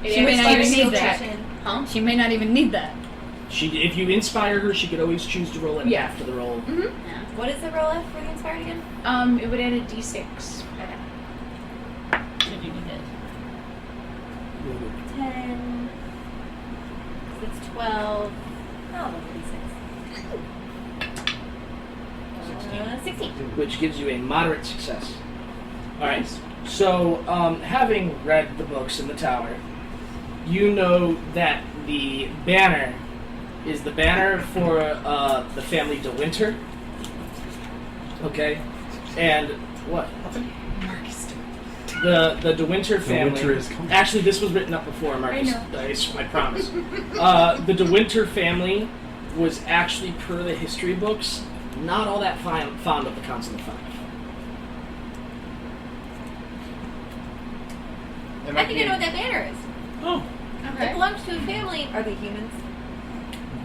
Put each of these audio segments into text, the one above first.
She may not even need that. Huh? She may not even need that. If you inspire her, she could always choose to roll it after the roll. Mm-hmm. Yeah. What is the roll F for the inspired again? It would add a d6. Should you need it? 10. It's 12. Oh, d6. 16. Which gives you a moderate success. Alright, so having read the books in the tower, you know that the banner is the banner for the family De Winter. Okay? And what? The De Winter family. Winter is coming. Actually, this was written up before, Marcus. I promise. The De Winter family was actually, per the history books, not all that fond of the Council of Five. I think I know what that banner is. Oh. Okay. It belongs to a family. Are they humans?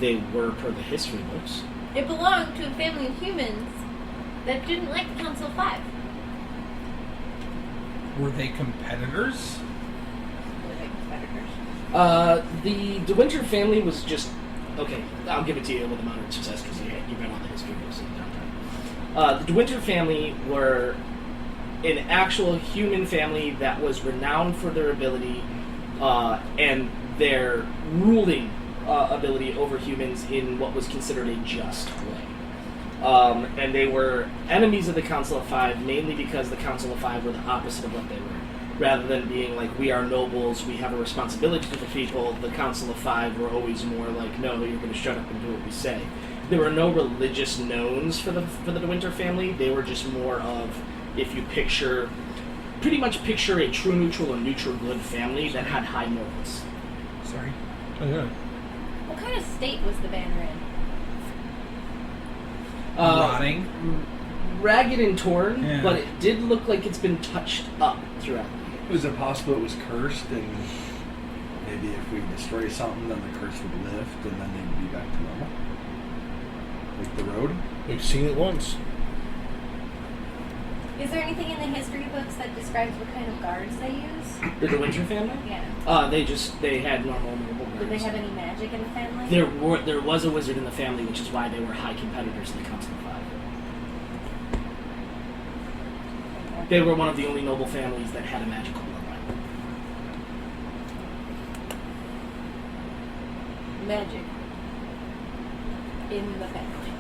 They were per the history books. It belonged to a family of humans that didn't like the Council of Five. Were they competitors? Were they competitors? The De Winter family was just... Okay, I'll give it to you with a moderate success because you read all the history books in the downtime. The De Winter family were an actual human family that was renowned for their ability and their ruling ability over humans in what was considered a just way. And they were enemies of the Council of Five, mainly because the Council of Five were the opposite of what they were. Rather than being like, we are nobles, we have a responsibility to the people, the Council of Five were always more like, no, you're going to shut up and do what we say. There were no religious knowns for the De Winter family. They were just more of, if you pretty much picture a true neutral or neutral good family that had high morals. Sorry. Oh, yeah. What kind of state was the banner in? Rotting. Ragged and torn, Yeah. but it did look like it's been touched up throughout the years. Was it possible it was cursed and maybe if we destroy something then the curse would lift and then they'd be back to normal? Like the road? We've seen it once. Is there anything in the history books that describes what kind of guards they use? The De Winter family? Yeah. They had normal guards. Did they have any magic in the family? There was a wizard in the family, which is why they were high competitors in the Council of Five. They were one of the only noble families that had a magical bloodline. Magic. In the family.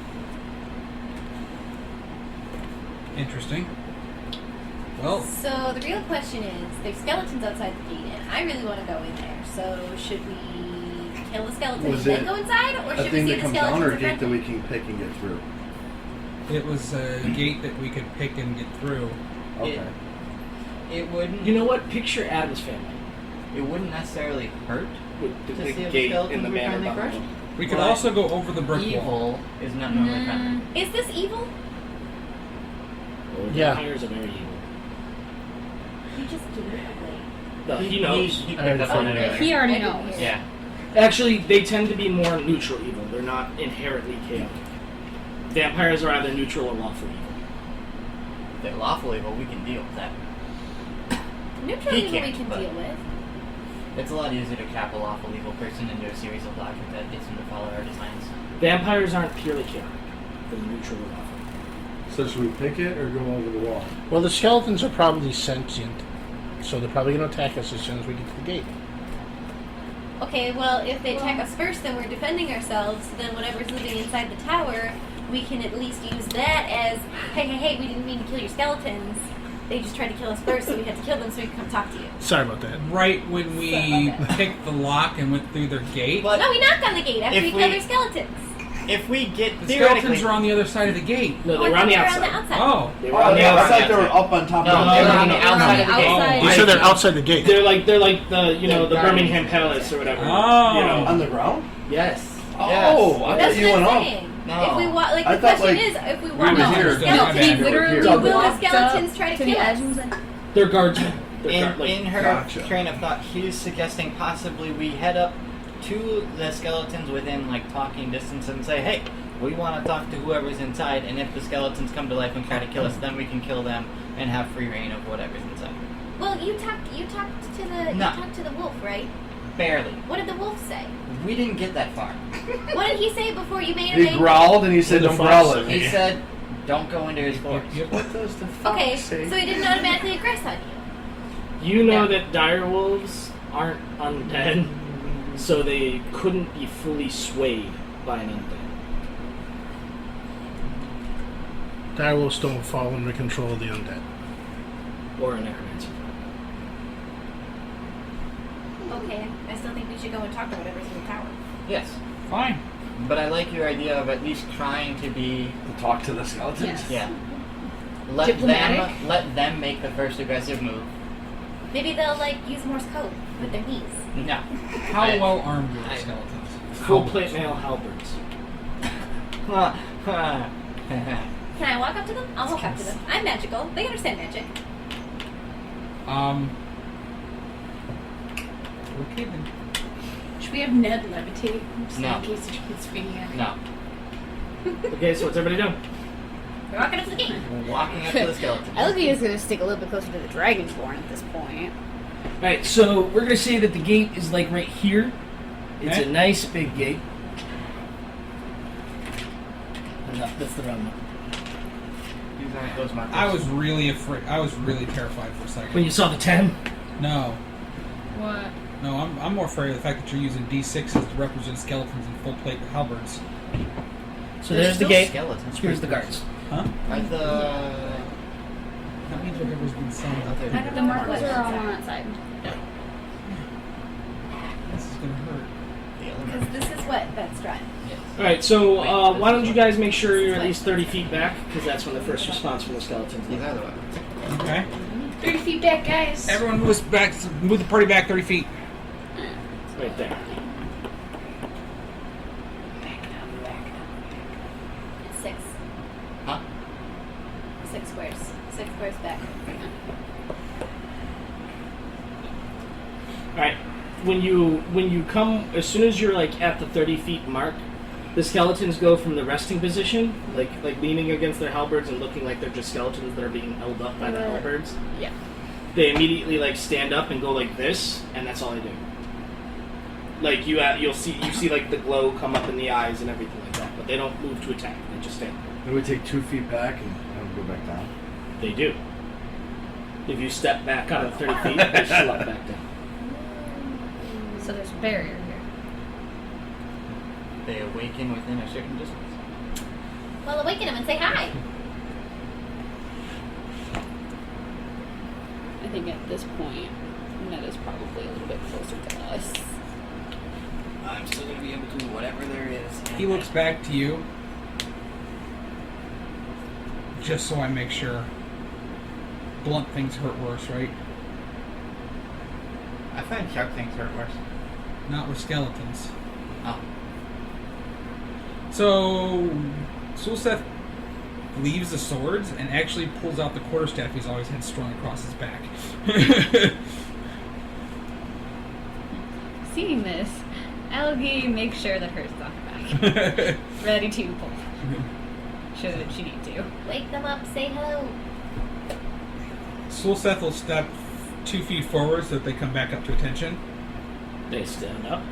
Interesting. Well, So the real question is, there's skeletons outside the gate, and I really want to go in there. So should we kill the skeletons Was and then it go inside, or A should we thing see that the comes down skeletons or a in gate front? that we can pick and get through? it was a gate that we could pick and get through. Okay. It wouldn't. You know what? Picture Adam's family It wouldn't necessarily hurt with the to big see if gate skeletons in the were manor friendly behind first. them. We could But also go over the brick wall. Evil is not normally friendly. Is this evil? Well, Yeah. vampires are very evil. You just gave it away. No, he knows. He picked up on it earlier. He already I didn't knows. hear. Yeah. Actually, they tend to be more neutral evil. They're not inherently chaotic. Vampires are either neutral or lawful evil. If they're lawful evil, we can deal with that. Neutral He evil we can't, can but- deal with. It's a lot easier to cap a lawful evil person into a series of logic that gets them to follow our designs. Vampires aren't purely chaotic. They're neutral or lawful. So should we pick it or go over the wall? Well, the skeletons are probably sentient, so they're probably going to attack us as soon as we get to the gate. Okay, well, if they attack us first, then we're defending ourselves. Then whatever's living inside the tower, we can at least use that as, hey, we didn't mean to kill your skeletons. They just tried to kill us first, so we had to kill them so we could come talk to you. Sorry about that. Right when we Sorry about that. picked the lock and went through their gate. But No, we knocked on the gate after If we we- killed their skeletons. if we get The theoretically, skeletons are on the other side of the gate. No, Oh, they were I on the thought outside. they were on the outside. Oh. They were on the outside. I thought they were up on top No, of the they were building. on the outside of the gate. outside. You said they're outside the gate. They're like the you know the They're Birmingham guardians. Palace or whatever. Oh. You know. On the ground? Yes. Oh, I That's thought you what went I'm up. saying. No. If we walk, like I the thought, question like, is, if we we walk were up to here. the No, skeletons, they literally will the walked skeletons up try to to kill the us? edge and was like, They're guardsmen. They're in her Gotcha. train of thought, she's suggesting possibly we head up to the skeletons within like talking distance and say, hey, we want to talk to whoever's inside, and if the skeletons come to life and try to kill us, then we can kill them and have free reign of whatever's inside. Well, you talked to the No. you talked to the wolf, right? Barely. What did the wolf say? We didn't get that far. What did he say before you made him He angry? growled and he said, the "Don't fox growl said at me." He said, "Don't go into his forest." What does the fox Okay, say? so he didn't automatically aggress on you. You know Yeah. that direwolves aren't undead, so they couldn't be fully swayed by an undead. Direwolves don't fall under control of the undead. Or a necromancer. Okay, I still think we should go and talk to whatever's in the tower. Yes. Fine. But I like your idea of at least trying to be, To talk to the skeletons? Yes. yeah. Let them make the first aggressive move. Maybe they'll like use Morse code with their knees. No. How I- well armed were the skeletons? Full plate mail halberds. Can I walk up to them? I'll walk up to them. I'm magical. They understand magic. Okay then. Should we have Ned levitate? Just No. in case he gets maniac. No. Okay, so what's everybody doing? We're walking up to the gate. Walking up to the skeleton. Elgie is going to stick a little bit closer to the Dragonborn at this point. Alright, so we're going to say that the gate is like right here. It's Okay. a nice big gate. No, that's the wrong one. These aren't those markers. I was really afraid. I was really terrified for a second. When you saw the 10? No, What? no, I'm more afraid of the fact that you're using D6s to represent skeletons and full plate halberds. So there's the still gate. Skeletons. Here's the guards. Huh? Are the... That means whatever's been summoned up I there. don't The markers are all on that side. This is gonna hurt. Because this is what Beth's trying. Yes. Alright, so why don't you guys make sure you're at least 30 feet back, because that's when the first response from the skeletons These is. are the weapons. Okay. 30 feet back, guys. Everyone moves back. Move the party back 30 feet. Right there. It's 6. Huh? 6 squares. 6 squares back. Alright, when you come, as soon as you're like at the 30 feet mark, the skeletons go from the resting position, like leaning against their halberds and looking like they're just skeletons that are being held up by the Right. halberds. Yeah. They immediately like stand up and go like this, and that's all they do. Like you see like the glow come up in the eyes and everything like that, but they don't move to attack. They just stand. Then we take 2 feet back and go back down. They do. If you step back out of 30 feet, they slump back down. So there's a barrier here. They awaken within a certain distance. Well, awaken him and say hi. I think at this point, Ned is probably a little bit closer to us. I'm still going to be able to do whatever there is. He looks back to you. Just so I make sure. Blunt things hurt worse, right? I find sharp things hurt worse. Not with skeletons. Oh. So, Sulseth leaves the swords and actually pulls out the quarterstaff he's always had strung across his back. Seeing this, Elgie makes sure that hers is on her back. Ready to pull. Should she need to. Wake them up. Say hello. Sulseth will step 2 feet forward so that they come back up to attention. They stand up.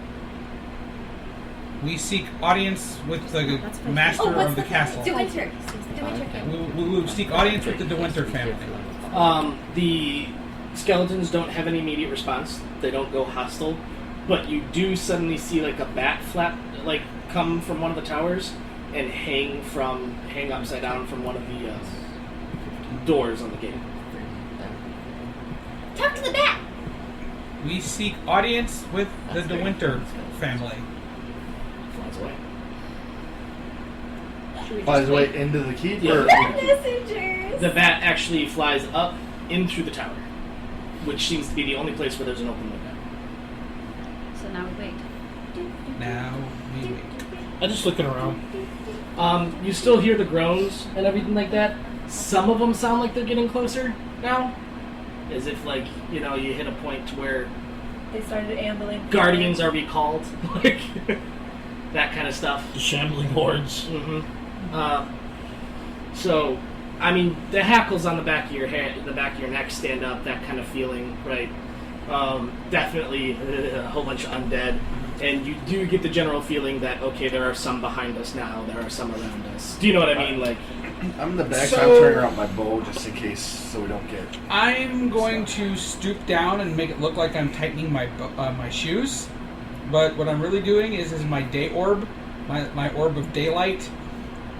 We seek audience with the That's fine. master Oh, what's of the castle. De Winter. De Winter Okay, King. we will seek audience with the De Winter family. The skeletons don't have any immediate response. They don't go hostile, but you do suddenly see like a bat flap, like come from one of the towers and hang upside down from one of the doors on the gate. Talk to the bat. We seek audience with the De Winter family. Flies away. Flies away into the keep? Yeah. Or, Messengers. The bat actually flies up in through the tower, which seems to be the only place where there's an open window. So now we wait. Now we wait. I'm just looking around. You still hear the groans and everything like that. Some of them sound like they're getting closer now, as if like you hit a point to where They started ambling. guardians are recalled, like that kind of stuff. The shambling hordes. So I mean, the hackles on the back of your head, the back of your neck stand up. That kind of feeling, right? Definitely a whole bunch of undead, and you do get the general feeling that okay, there are some behind us now. There are some around us. Do you know what I mean? Like, I'm in the back. So- I'm turning out my bow just in case, so we don't get. I'm going to stoop down and make it look like I'm tightening my my shoes. But what I'm really doing is my day orb, my orb of daylight.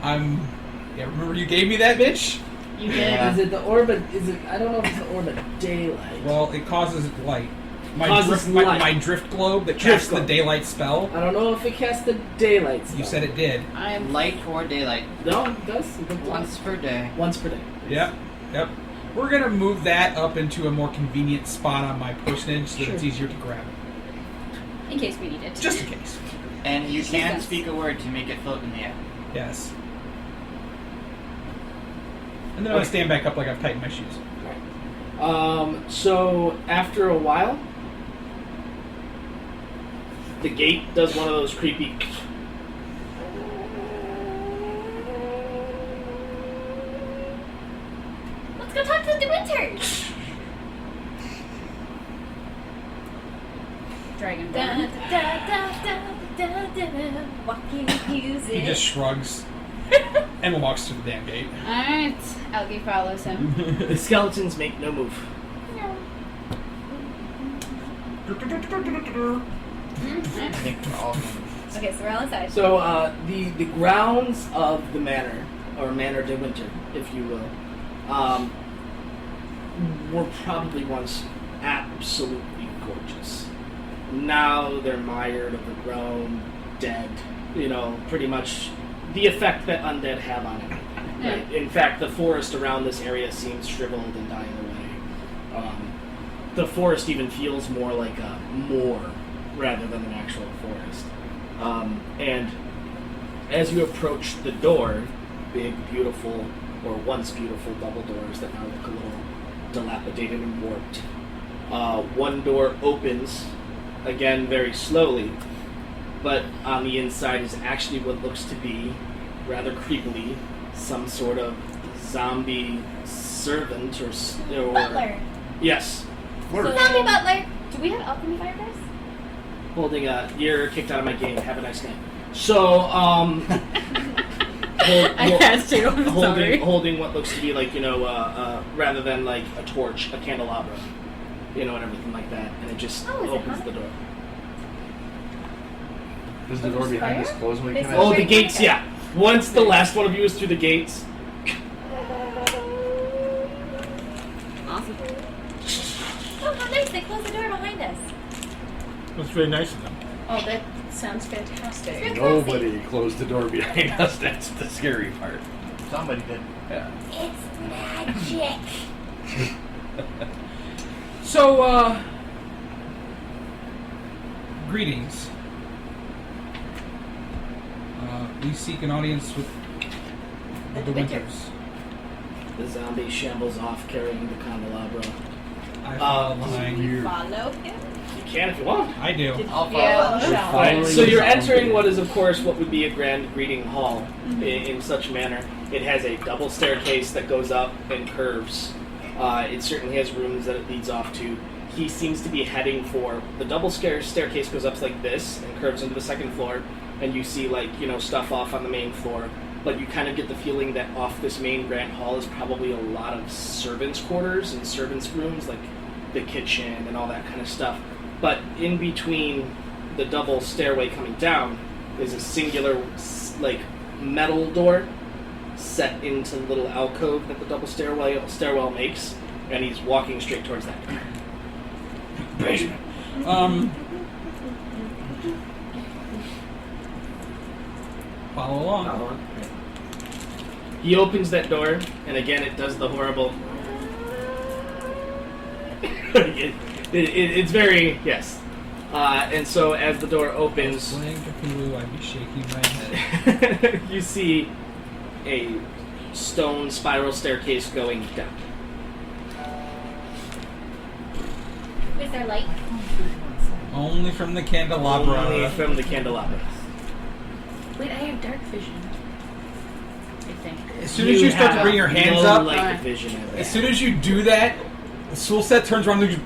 Remember you gave me that, bitch? You did. Yeah. is it the orb? Is it? I don't know if it's the orb of daylight. Well, it causes light. My Causes drift, light. my drift globe that Drift casts the globe. daylight spell. I don't know if it casts the daylight spell. You said it did. I'm Light or daylight. No, it does. It does. Once per day. Once per day. Yep. We're gonna move that up into a more convenient spot on my personage so that it's Sure. easier to grab. In case we need it. Just in case. And you can sense. speak a word to make it float in the air. Yes. And then I'm gonna stand back up like I've tightened my shoes. So after a while, the gate does one of those creepy. Let's go talk to the Winters. Dragon Da, Bone. da, da, da, da, da, da. Walking music. He just shrugs and walks through the damn gate. Alright. Algie follows him. The skeletons make no move. I think we're all Okay, so we're all inside. So the grounds of the manor, or Manor de Winter, if you will, were probably once absolutely gorgeous. Now they're mired, overgrown, dead. You know, pretty much the effect that undead have on it. Right? In fact, the forest around this area seems shriveled and dying away. The forest even feels more like a moor rather than an actual forest. And as you approach the door, big, beautiful, or once beautiful double doors that now look a little dilapidated and warped, one door opens, again very slowly, but on the inside is actually what looks to be, rather creepily, some sort of zombie servant or Butler. Yes, Zombie butler. Do we have alchemy fibers? holding you're kicked out of my game. Have a nice night. So, I had to. I'm sorry. holding what looks to be like, rather than like a torch, a candelabra, and everything like that, and it just Oh, is it opens hot? the door. Does the door behind us close when we They come said- Oh, out? the gates, yeah. Once the last one of you is through the gates, Awesome. Oh, how nice. They closed the door behind us. That's very nice of them. Oh, that sounds fantastic. It's Nobody closed the door behind us. That's the scary part. Somebody did. Yeah. It's magic. So, greetings. We seek an audience with the Winters. the zombie shambles off carrying the candelabra. I follow the line. Follow him. You can if you want. I do. I'll follow. Yeah, We're shall following So you're the entering zombie. what is, of course, what would be a grand greeting hall in such a manner. It has a double staircase that goes up and curves. It certainly has rooms that it leads off to. He seems to be heading for the double staircase goes up like this and curves into the second floor, and you see stuff off on the main floor. But you kind of get the feeling that off this main grand hall is probably a lot of servants' quarters and servants' rooms, like the kitchen and all that kind of stuff. But in between the double stairway coming down is a singular, metal door set into the little alcove that the double stairwell makes, and he's walking straight towards that door. Follow along. He opens that door, and again it does the horrible. It's very yes. And so as the door opens, Playing Cthulhu, I'd be shaking my head. you see a stone spiral staircase going down. Is there light? Only from the candelabra. Only from the candelabra. Wait, I have dark vision. I think. As soon as you start to have bring your hands no up, light Alright. vision of as that. soon as you do that, the Soul Set turns around and